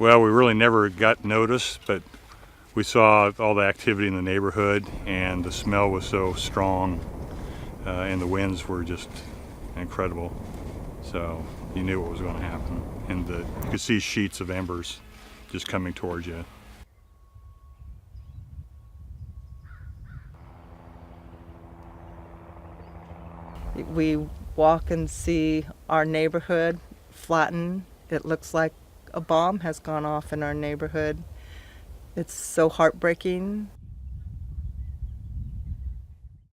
Well, we really never got notice, but we saw all the activity in the neighborhood, and the smell was so strong, and the winds were just incredible. So you knew what was going to happen, and you could see sheets of embers just coming towards you. We walk and see our neighborhood flatten. It looks like a bomb has gone off in our neighborhood. It's so heartbreaking.